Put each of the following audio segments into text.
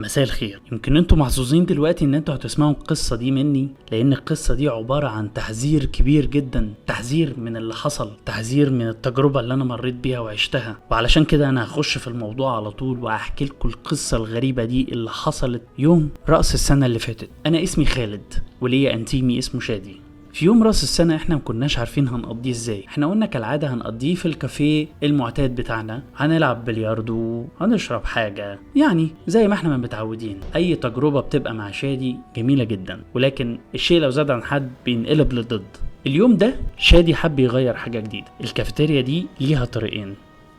مساء الخير. يمكن انتوا محظوظين دلوقتي ان انتوا هتسمعوا القصة دي مني، لان القصة دي عبارة عن تحذير كبير جدا، تحذير من اللي حصل، تحذير من التجربة اللي انا مريت بيها وعشتها. وعلشان كده انا هخش في الموضوع على طول وهحكي لكم القصة الغريبة دي اللي حصلت يوم رأس السنة اللي فاتت. انا اسمي خالد وليا انتيمي اسمه شادي. في يوم راس السنة احنا مكناش عارفين هنقضيه ازاي. احنا قلنا كالعادة هنقضيه في الكافيه المعتاد بتاعنا، هنلعب بلياردو، هنشرب حاجة، يعني زي ما احنا متعودين. اي تجربة بتبقى مع شادي جميلة جدا، ولكن الشيء لو زاد عن حد بينقلب للضد. اليوم ده شادي حب يغير حاجة جديدة. الكافيتيريا دي ليها طريقين،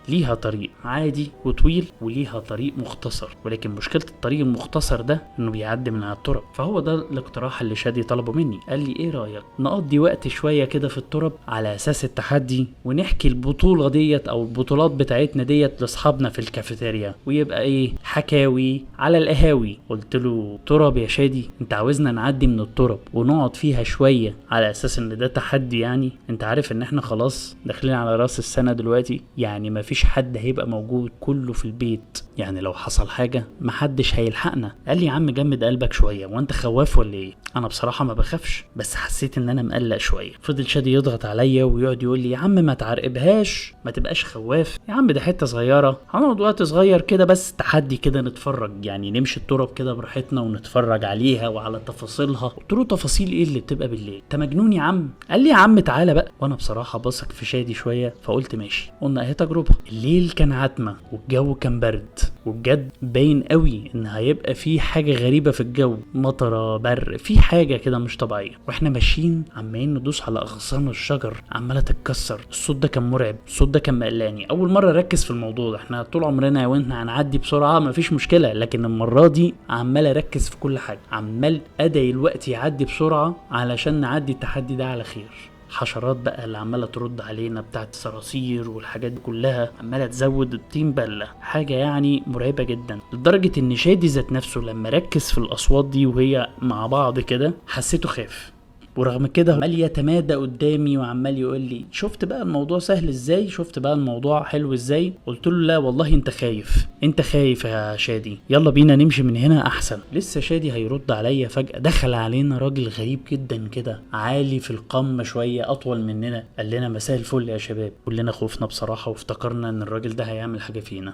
ليها طريق عادي وطويل وليها طريق مختصر، ولكن مشكلة الطريق المختصر ده انه بيعدي من على التراب. فهو ده الاقتراح اللي شادي طلبه مني. قال لي ايه رأيك نقضي وقت شوية كده في التراب على اساس التحدي، ونحكي البطولة ديت او البطولات بتاعتنا ديت لاصحابنا في الكافيتيريا، ويبقى ايه حكاوي على القهاوي. قلت له تراب يا شادي؟ انت عاوزنا نعدي من التراب ونقعد فيها شوية على اساس ان ده تحدي؟ يعني انت عارف ان احنا خلاص داخلين على راس السنة دلوقتي، يعني مفيش حد هيبقى موجود، كله في البيت، يعني لو حصل حاجة محدش هيلحقنا. قال لي يا عم جمد قلبك شوية، وانت خواف ولا ايه؟ انا بصراحة ما بخافش، بس حسيت ان انا مقلق شوية. فضل شادي يضغط عليا ويقعد يقول لي يا عم ما تعرقبهاش، ما تبقاش خواف يا عم، ده حتة صغيرة، هنقعد وقت صغير كده بس تحدي كده نتفرج، يعني نمشي التراب كده براحتنا ونتفرج عليها وعلى تفاصيلها. قلت له تفاصيل ايه اللي بتبقى بالليل؟ انت مجنون يا عم. قال لي يا عم تعالى بقى. وانا بصراحة بثق في شادي شوية فقلت ماشي. قلنا اهي تجربة. الليل كان عتمة والجو كان برد، وبجد باين قوي ان هيبقى في حاجة غريبة في الجو، مطرة بر، في حاجة كده مش طبيعية. واحنا ماشيين عمالين ندوس على اغصان الشجر عمالة تتكسر. الصوت ده كان مرعب، الصوت ده كان مقلاني. اول مرة اركز في الموضوع ده. احنا طول عمرنا واحنا هنعدي بسرعة مفيش مشكلة، لكن المرة دي عمال اركز في كل حاجة، عمال ادعي الوقت يعدي بسرعة علشان نعدي التحدي ده على خير. حشرات بقى اللي عماله ترد علينا، بتاعت الصراصير والحاجات دي كلها عماله تزود الطين بله، حاجه يعني مرعبه جدا. لدرجه ان شادي ذات نفسه لما ركز في الاصوات دي وهي مع بعض كده حسيته خاف، ورغم كده عمال يتمادى قدامي وعمال يقول لي شفت بقى الموضوع سهل ازاي، شفت بقى الموضوع حلو ازاي. قلت له لا والله انت خايف، انت خايف يا شادي، يلا بينا نمشي من هنا احسن. لسه شادي هيرد عليا فجأة دخل علينا راجل غريب جدا كده، عالي في القمة شوية، اطول مننا. قال لنا مساء الفل يا شباب. كلنا خوفنا بصراحة وافتكرنا ان الراجل ده هيعمل حاجة فينا.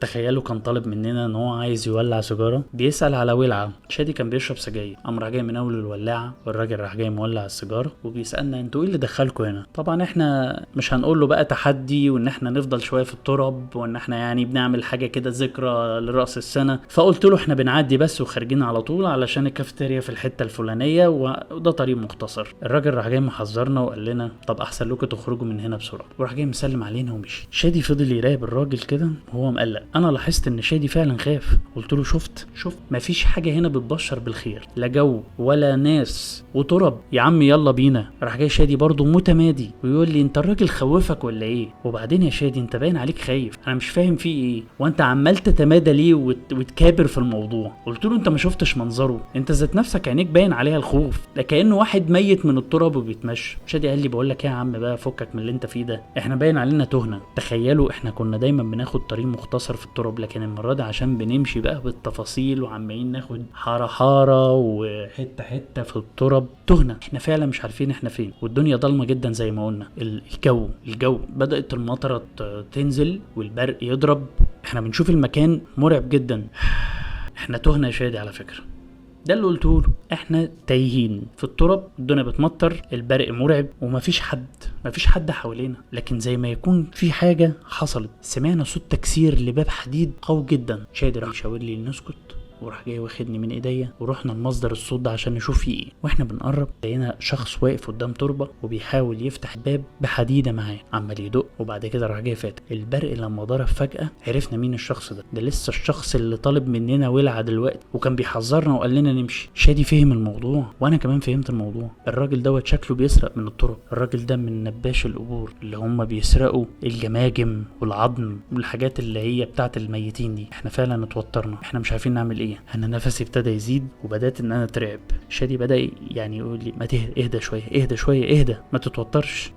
تخيلوا كان طالب مننا ان هو عايز يولع سيجاره، بيسال على ولعه. شادي كان بيشرب سجاير، قام راح جاي من اول الولاعه، والراجل راح جاي مولع السيجاره وبيسالنا انتوا ايه اللي دخلكوا هنا. طبعا احنا مش هنقول له بقى تحدي وان احنا نفضل شويه في التراب وان احنا يعني بنعمل حاجه كده ذكرى لراس السنه. فقلت له احنا بنعدي بس وخارجين على طول علشان الكافيتيريا في الحته الفلانيه وده طريق مختصر. الراجل راح جاي محذرنا وقال لنا طب احسن لكم تخرجوا من هنا بسرعه، وراح جاي مسلم علينا ومشي. شادي فضل يراقب الراجل كده وهو مقلق. انا لاحظت ان شادي فعلا خاف. قلت له شفت مفيش حاجه هنا بتبشر بالخير، لا جو ولا ناس وتراب يا عم يلا بينا. راح جاي شادي برضو متمادي ويقول لي انت الراجل خوفك ولا ايه؟ وبعدين يا شادي انت باين عليك خايف، انا مش فاهم فيه ايه، وانت عمال تتمادى ليه وتكابر في الموضوع. قلت له انت ما شفتش منظره؟ انت ذات نفسك عينيك باين عليها الخوف، ده كانه واحد ميت من التراب وبيتمشى. شادي قال لي بقول لك يا عم بقى فكك من اللي انت فيه ده، احنا باين علينا تهنا. تخيلوا احنا كنا دايما بناخد طريق مختصر في التراب، لكن المرة دي عشان بنمشي بقى بالتفاصيل وعمالين ناخد حارة حارة وحتة حتة في التراب تهنا. احنا فعلا مش عارفين احنا فين، والدنيا ضلمة جدا زي ما قلنا. الجو بدأت المطرة تنزل والبرق يضرب، احنا بنشوف المكان مرعب جدا. احنا تهنا يا شادي على فكرة، ده اللي قلته له. احنا تايهين في التراب، الدنيا بتمطر، البرق مرعب ومفيش حد حوالينا، لكن زي ما يكون في حاجة حصلت. سمعنا صوت تكسير لباب حديد قوي جدا. شادي راح شاور لي نسكت وراح جاي واخدني من ايديا ورحنا لمصدر الصوت ده عشان نشوف فيه ايه. واحنا بنقرب لقينا شخص واقف قدام تربه وبيحاول يفتح الباب بحديده معاه، عمال يدق وبعد كده راح جاي فاتح. البرق لما ضرب فجاه عرفنا مين الشخص ده لسه الشخص اللي طالب مننا ولعه دلوقتي وكان بيحذرنا وقال لنا نمشي. شادي فهم الموضوع وانا كمان فهمت الموضوع. الراجل دوت شكله بيسرق من التراب، الراجل ده من نباش القبور اللي هم بيسرقوا الجماجم والعظم والحاجات اللي هي بتاعت الميتين دي. احنا فعلا اتوترنا، احنا مش عارفين نعمل ايه. انا نفسي ابتدى يزيد وبدات ان انا اترعب. شادي بدا يعني يقول لي ما اهدى شويه، اهدى ما تتوترش.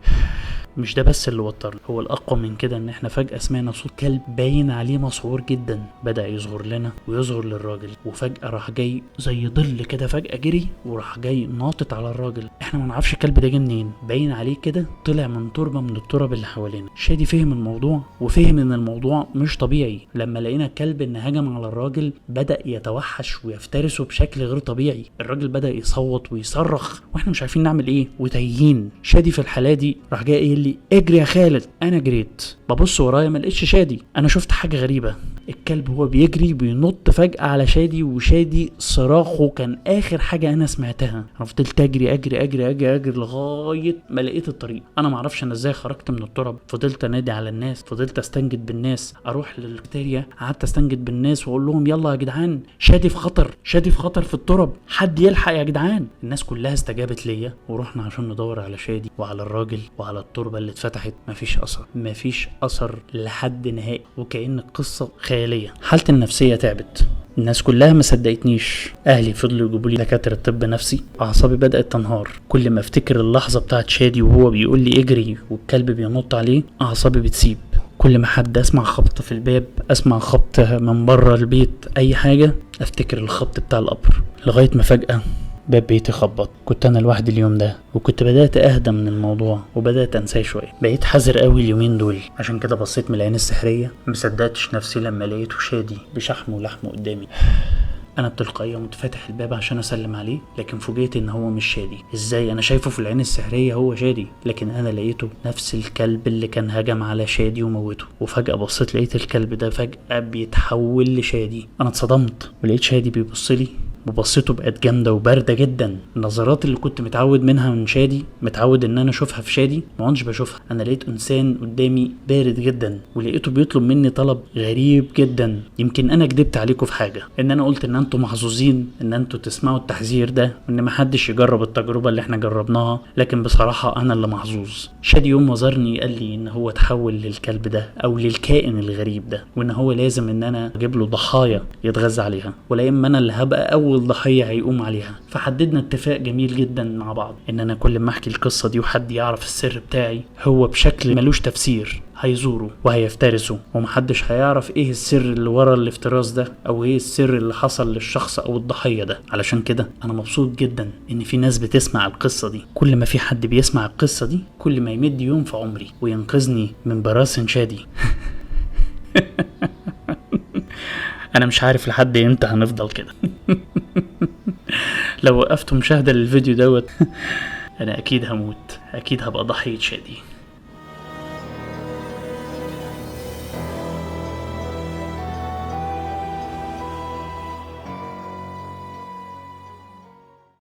مش ده بس اللي وترنا، هو الاقوى من كده ان احنا فجأة سمعنا صوت كلب باين عليه مسعور جدا بدأ يصغر لنا ويصغر للراجل، وفجأة راح جاي زي ظل كده، فجأة جري وراح جاي ناطط على الراجل. احنا ما نعرفش الكلب ده جه منين، باين عليه كده طلع من تربة من التراب اللي حوالينا. شادي فهم الموضوع وفهم ان الموضوع مش طبيعي. لما لقينا الكلب ان هجم على الراجل بدأ يتوحش ويفترسه بشكل غير طبيعي. الراجل بدأ يصوت ويصرخ واحنا مش عارفين نعمل ايه وتايهين. شادي في الحالة دي راح جاي قايل لي اجري يا خالد. انا جريت ببص ورايا ما لقيتش شادي. انا شفت حاجة غريبة، الكلب هو بيجري بينط فجأة على شادي، وشادي صراخه كان اخر حاجة انا سمعتها. انا فضلت اجري اجري اجري اجري اجري لغاية ما لقيت الطريق. انا معرفش انا ازاي خرجت من التراب. فضلت انادي على الناس، فضلت استنجد بالناس، اروح للكتيريا قعدت استنجد بالناس واقول لهم يلا يا جدعان شادي في خطر، شادي في خطر في التراب، حد يلحق يا جدعان. الناس كلها استجابت ليا ورحنا عشان ندور على شادي وعلى الراجل وعلى التربة اللي اتفتحت. مفيش اثر، مفيش اثر لحد نهائي، وكأن القصة خيالية. حالتي النفسية تعبت، الناس كلها ما صدقتنيش. اهلي فضلوا يجيبوا لي دكاتره طب نفسي. اعصابي بدات تنهار، كل ما افتكر اللحظه بتاعت شادي وهو بيقول لي اجري والكلب بينط عليه اعصابي بتسيب. كل ما حد اسمع خبط في الباب، اسمع خبط من بره البيت، اي حاجه افتكر الخبط بتاع القبر، لغايه ما فجاه باب بيتي خبط. كنت انا لوحدي اليوم ده، وكنت بدات اهدى من الموضوع وبدات انساه شويه. بقيت حذر قوي اليومين دول، عشان كده بصيت من العين السحريه مصدقتش نفسي لما لقيته شادي بشحمه ولحمه قدامي. انا بتلقائيه قمت فاتح الباب عشان اسلم عليه، لكن فوجئت ان هو مش شادي. ازاي؟ انا شايفه في العين السحريه هو شادي، لكن انا لقيته نفس الكلب اللي كان هجم على شادي وموته. وفجاه بصيت لقيت الكلب ده فجاه بيتحول لشادي. انا اتصدمت ولقيت شادي بيبص لي، وبصيته بقت جامده وبارده جدا. النظرات اللي كنت متعود منها من شادي، متعود ان انا اشوفها في شادي، ما كنتش بشوفها. انا لقيت انسان قدامي بارد جدا، ولقيته بيطلب مني طلب غريب جدا. يمكن انا كدبت عليكم في حاجه، ان انا قلت ان انتوا محظوظين ان انتوا تسمعوا التحذير ده وان محدش يجرب التجربه اللي احنا جربناها، لكن بصراحه انا اللي محظوظ. شادي يوم وزرني قال لي ان هو تحول للكلب ده او للكائن الغريب ده، وان هو لازم ان انا اجيب له ضحايا يتغذى عليها، ولا اما انا اللي هبقى اول ضحيه هيقوم عليها. فحددنا اتفاق جميل جدا مع بعض، ان انا كل ما احكي القصه دي وحد يعرف السر بتاعي هو بشكل ملوش تفسير هيزوره وهيفترسه، ومحدش هيعرف ايه السر اللي ورا الافتراس ده او ايه السر اللي حصل للشخص او الضحيه ده. علشان كده انا مبسوط جدا ان في ناس بتسمع القصه دي. كل ما في حد بيسمع القصه دي كل ما يمد يوم في عمري وينقذني من براسن شادي. انا مش عارف لحد امتى هنفضل كده. لو وقفتوا مشاهدة للفيديو دوت انا اكيد هموت، اكيد هبقى ضحية شادي.